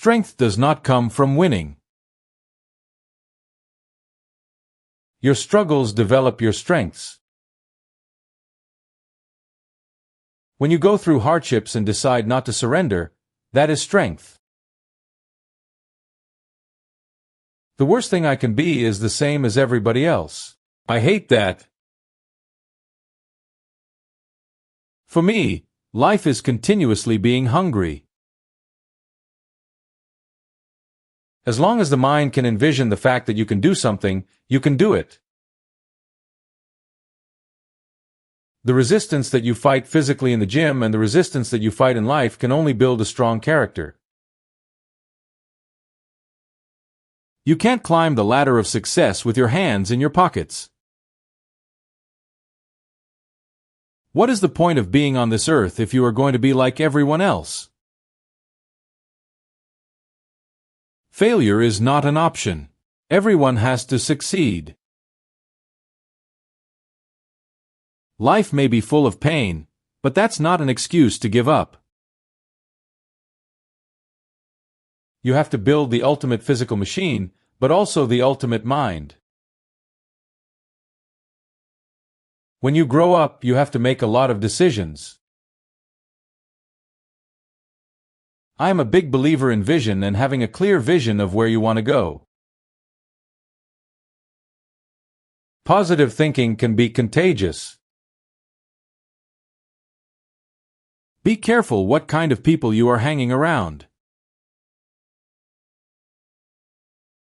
Strength does not come from winning. Your struggles develop your strengths. When you go through hardships and decide not to surrender, that is strength. The worst thing I can be is the same as everybody else. I hate that. For me, life is continuously being hungry. As long as the mind can envision the fact that you can do something, you can do it. The resistance that you fight physically in the gym and the resistance that you fight in life can only build a strong character. You can't climb the ladder of success with your hands in your pockets. What is the point of being on this earth if you are going to be like everyone else? Failure is not an option. Everyone has to succeed. Life may be full of pain, but that's not an excuse to give up. You have to build the ultimate physical machine, but also the ultimate mind. When you grow up, you have to make a lot of decisions. I am a big believer in vision and having a clear vision of where you want to go. Positive thinking can be contagious. Be careful what kind of people you are hanging around.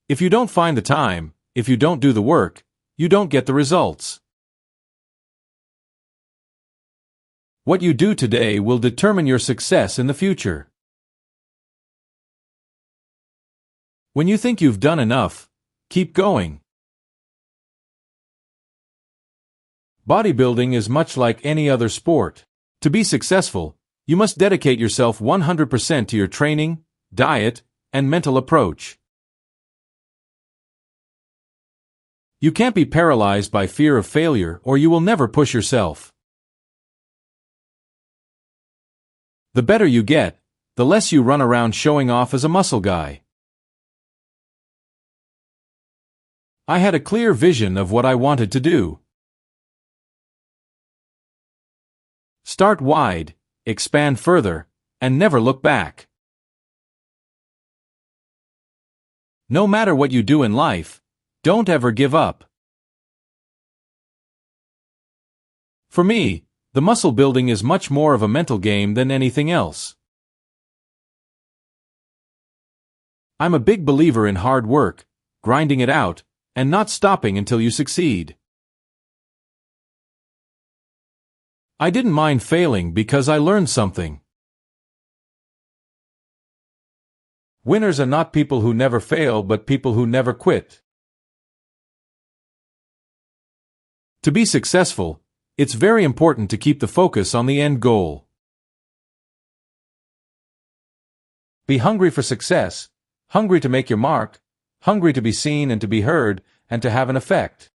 If you don't find the time, if you don't do the work, you don't get the results. What you do today will determine your success in the future. When you think you've done enough, keep going. Bodybuilding is much like any other sport. To be successful, you must dedicate yourself 100% to your training, diet, and mental approach. You can't be paralyzed by fear of failure or you will never push yourself. The better you get, the less you run around showing off as a muscle guy. I had a clear vision of what I wanted to do. Start wide, expand further, and never look back. No matter what you do in life, don't ever give up. For me, the muscle building is much more of a mental game than anything else. I'm a big believer in hard work, grinding it out, and not stopping until you succeed. I didn't mind failing because I learned something. Winners are not people who never fail, but people who never quit. To be successful, it's very important to keep the focus on the end goal. Be hungry for success, hungry to make your mark, hungry to be seen and to be heard, and to have an effect.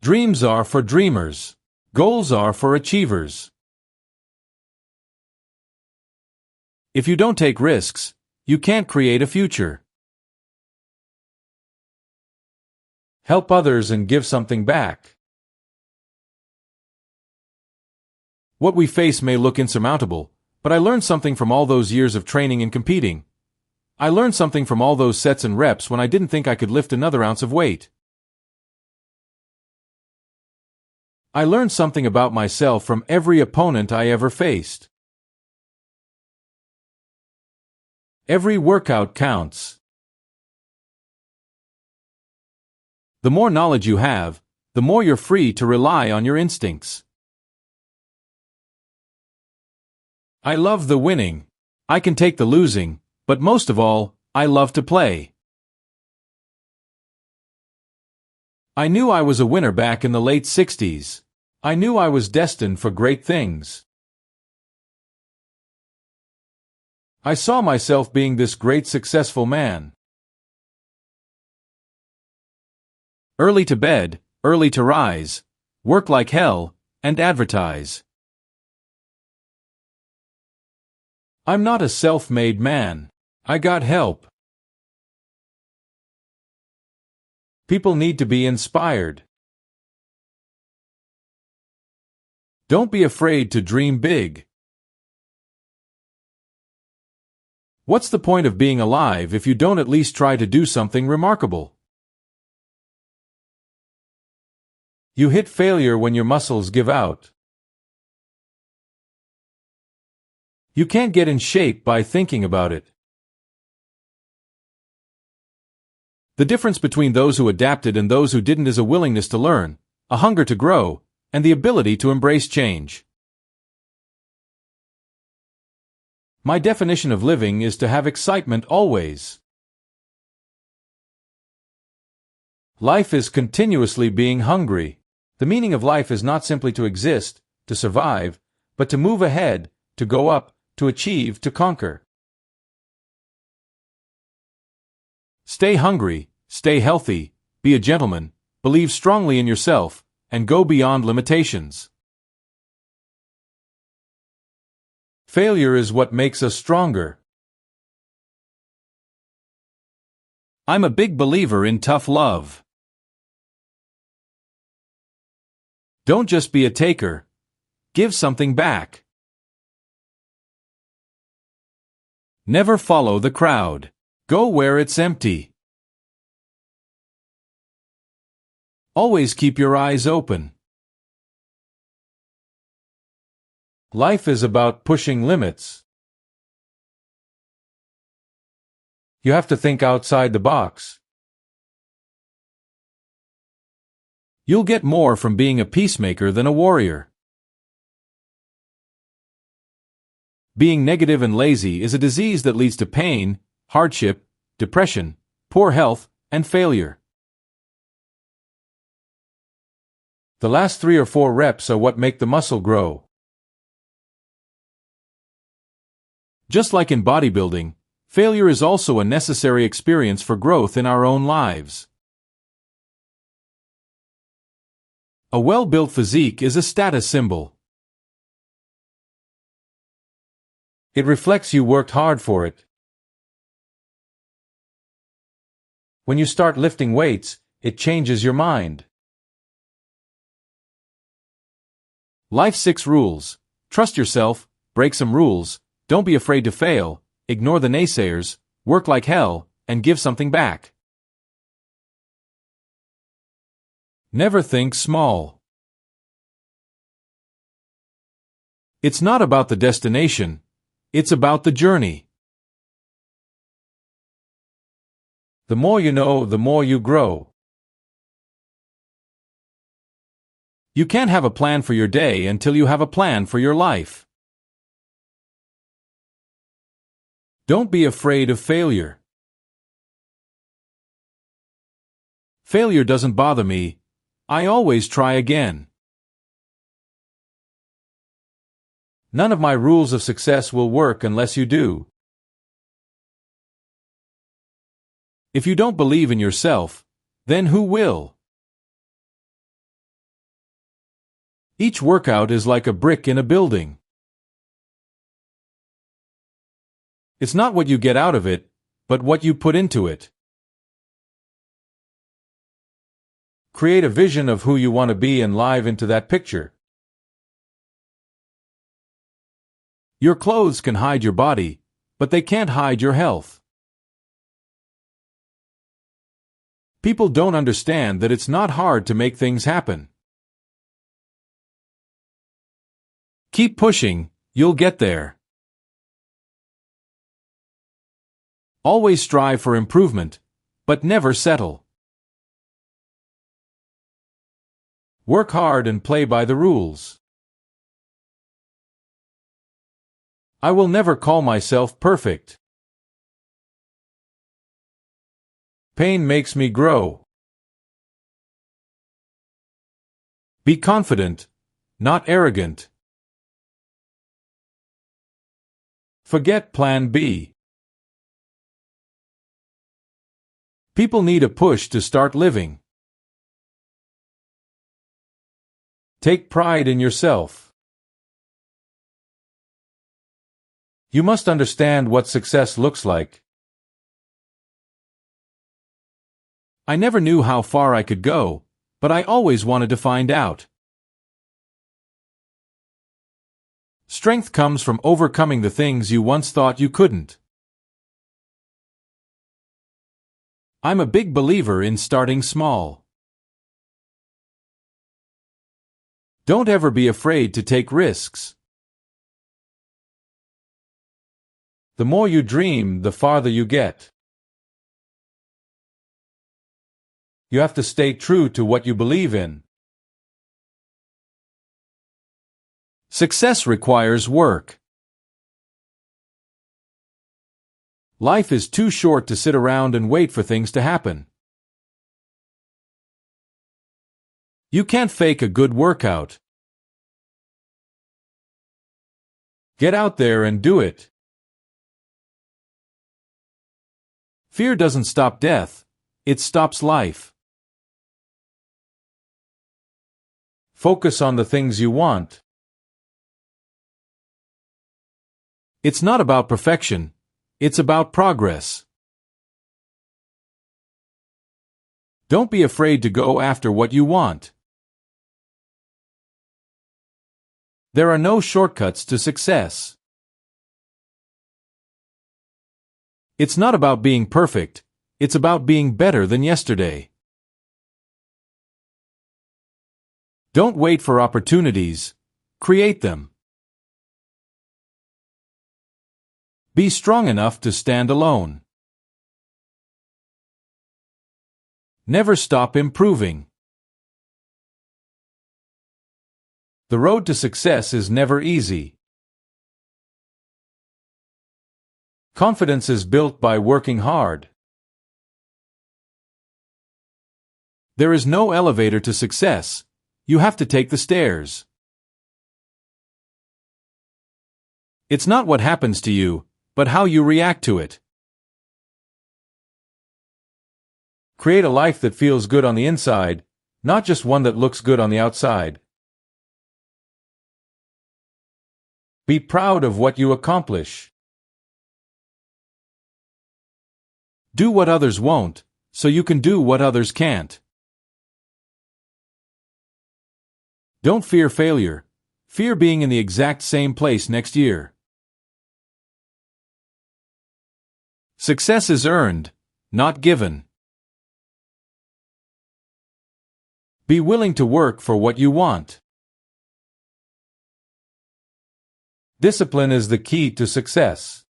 Dreams are for dreamers. Goals are for achievers. If you don't take risks, you can't create a future. Help others and give something back. What we face may look insurmountable, but I learned something from all those years of training and competing. I learned something from all those sets and reps when I didn't think I could lift another ounce of weight. I learned something about myself from every opponent I ever faced. Every workout counts. The more knowledge you have, the more you're free to rely on your instincts. I love the winning. I can take the losing, but most of all, I love to play. I knew I was a winner back in the late 60s. I knew I was destined for great things. I saw myself being this great successful man. Early to bed, early to rise, work like hell, and advertise. I'm not a self-made man. I got help. People need to be inspired. Don't be afraid to dream big. What's the point of being alive if you don't at least try to do something remarkable? You hit failure when your muscles give out. You can't get in shape by thinking about it. The difference between those who adapted and those who didn't is a willingness to learn, a hunger to grow, and the ability to embrace change. My definition of living is to have excitement always. Life is continuously being hungry. The meaning of life is not simply to exist, to survive, but to move ahead, to go up, to achieve, to conquer. Stay hungry, stay healthy, be a gentleman, believe strongly in yourself, and go beyond limitations. Failure is what makes us stronger. I'm a big believer in tough love. Don't just be a taker. Give something back. Never follow the crowd. Go where it's empty. Always keep your eyes open. Life is about pushing limits. You have to think outside the box. You'll get more from being a peacemaker than a warrior. Being negative and lazy is a disease that leads to pain, hardship, depression, poor health, and failure. The last 3 or 4 reps are what make the muscle grow. Just like in bodybuilding, failure is also a necessary experience for growth in our own lives. A well-built physique is a status symbol. It reflects you worked hard for it. When you start lifting weights, it changes your mind. Life's 6 rules. Trust yourself, break some rules, don't be afraid to fail, ignore the naysayers, work like hell, and give something back. Never think small. It's not about the destination. It's about the journey. The more you know, the more you grow. You can't have a plan for your day until you have a plan for your life. Don't be afraid of failure. Failure doesn't bother me. I always try again. None of my rules of success will work unless you do. If you don't believe in yourself, then who will? Each workout is like a brick in a building. It's not what you get out of it, but what you put into it. Create a vision of who you want to be and live into that picture. Your clothes can hide your body, but they can't hide your health. People don't understand that it's not hard to make things happen. Keep pushing, you'll get there. Always strive for improvement, but never settle. Work hard and play by the rules. I will never call myself perfect. Pain makes me grow. Be confident, not arrogant. Forget Plan B. People need a push to start living. Take pride in yourself. You must understand what success looks like. I never knew how far I could go, but I always wanted to find out. Strength comes from overcoming the things you once thought you couldn't. I'm a big believer in starting small. Don't ever be afraid to take risks. The more you dream, the farther you get. You have to stay true to what you believe in. Success requires work. Life is too short to sit around and wait for things to happen. You can't fake a good workout. Get out there and do it. Fear doesn't stop death, it stops life. Focus on the things you want. It's not about perfection, it's about progress. Don't be afraid to go after what you want. There are no shortcuts to success. It's not about being perfect, it's about being better than yesterday. Don't wait for opportunities, create them. Be strong enough to stand alone. Never stop improving. The road to success is never easy. Confidence is built by working hard. There is no elevator to success. You have to take the stairs. It's not what happens to you, but how you react to it. Create a life that feels good on the inside, not just one that looks good on the outside. Be proud of what you accomplish. Do what others won't, so you can do what others can't. Don't fear failure. Fear being in the exact same place next year. Success is earned, not given. Be willing to work for what you want. Discipline is the key to success.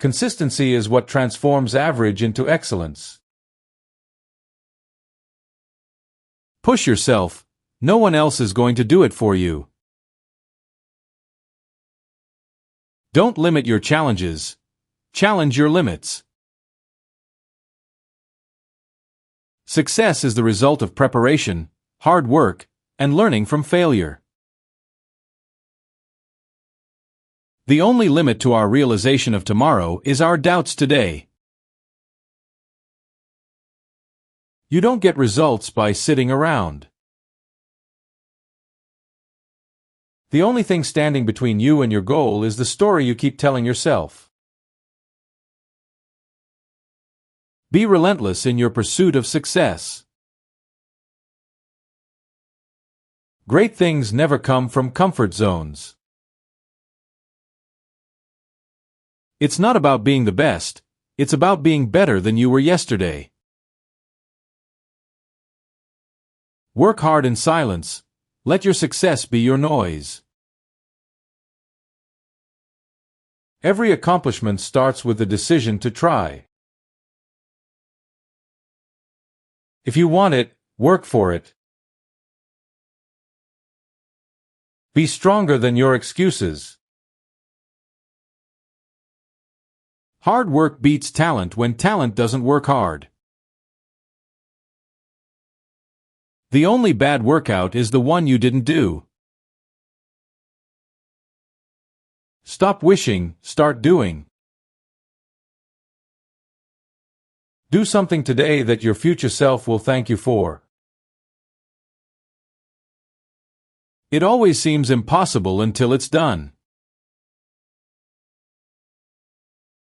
Consistency is what transforms average into excellence. Push yourself. No one else is going to do it for you. Don't limit your challenges. Challenge your limits. Success is the result of preparation, hard work, and learning from failure. The only limit to our realization of tomorrow is our doubts today. You don't get results by sitting around. The only thing standing between you and your goal is the story you keep telling yourself. Be relentless in your pursuit of success. Great things never come from comfort zones. It's not about being the best, it's about being better than you were yesterday. Work hard in silence. Let your success be your noise. Every accomplishment starts with the decision to try. If you want it, work for it. Be stronger than your excuses. Hard work beats talent when talent doesn't work hard. The only bad workout is the one you didn't do. Stop wishing, start doing. Do something today that your future self will thank you for. It always seems impossible until it's done.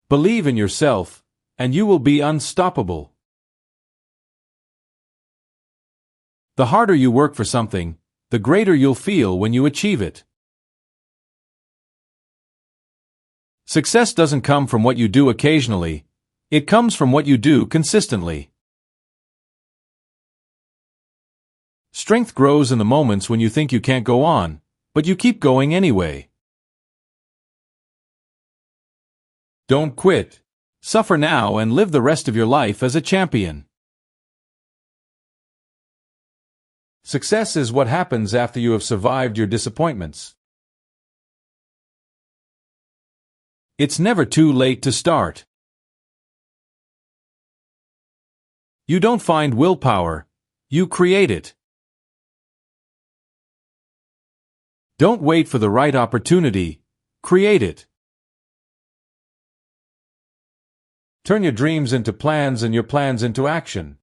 Believe in yourself, and you will be unstoppable. The harder you work for something, the greater you'll feel when you achieve it. Success doesn't come from what you do occasionally, it comes from what you do consistently. Strength grows in the moments when you think you can't go on, but you keep going anyway. Don't quit. Suffer now and live the rest of your life as a champion. Success is what happens after you have survived your disappointments. It's never too late to start. You don't find willpower, you create it. Don't wait for the right opportunity, create it. Turn your dreams into plans and your plans into action.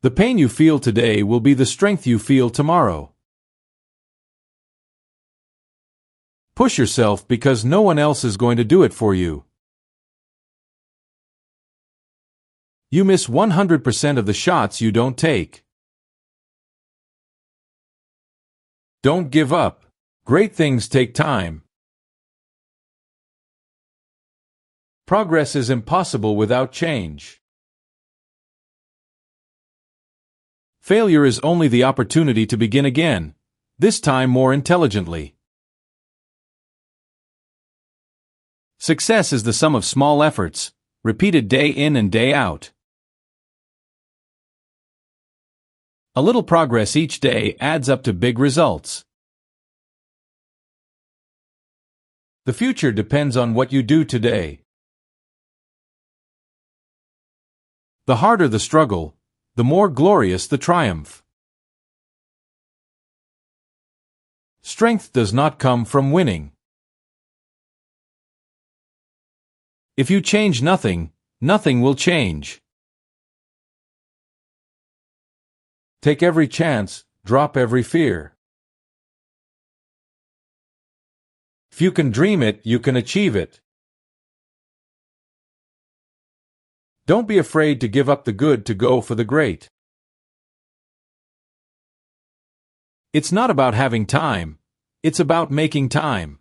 The pain you feel today will be the strength you feel tomorrow. Push yourself because no one else is going to do it for you. You miss 100% of the shots you don't take. Don't give up. Great things take time. Progress is impossible without change. Failure is only the opportunity to begin again, this time more intelligently. Success is the sum of small efforts, repeated day in and day out. A little progress each day adds up to big results. The future depends on what you do today. The harder the struggle, the more glorious the triumph. Strength does not come from winning. If you change nothing, nothing will change. Take every chance, drop every fear. If you can dream it, you can achieve it. Don't be afraid to give up the good to go for the great. It's not about having time, it's about making time.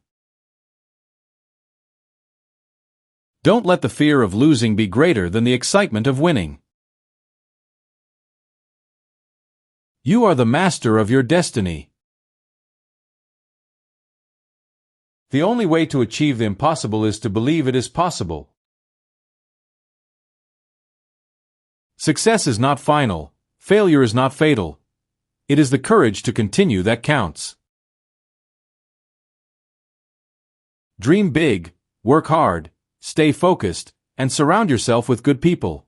Don't let the fear of losing be greater than the excitement of winning. You are the master of your destiny. The only way to achieve the impossible is to believe it is possible. Success is not final, failure is not fatal. It is the courage to continue that counts. Dream big, work hard, stay focused, and surround yourself with good people.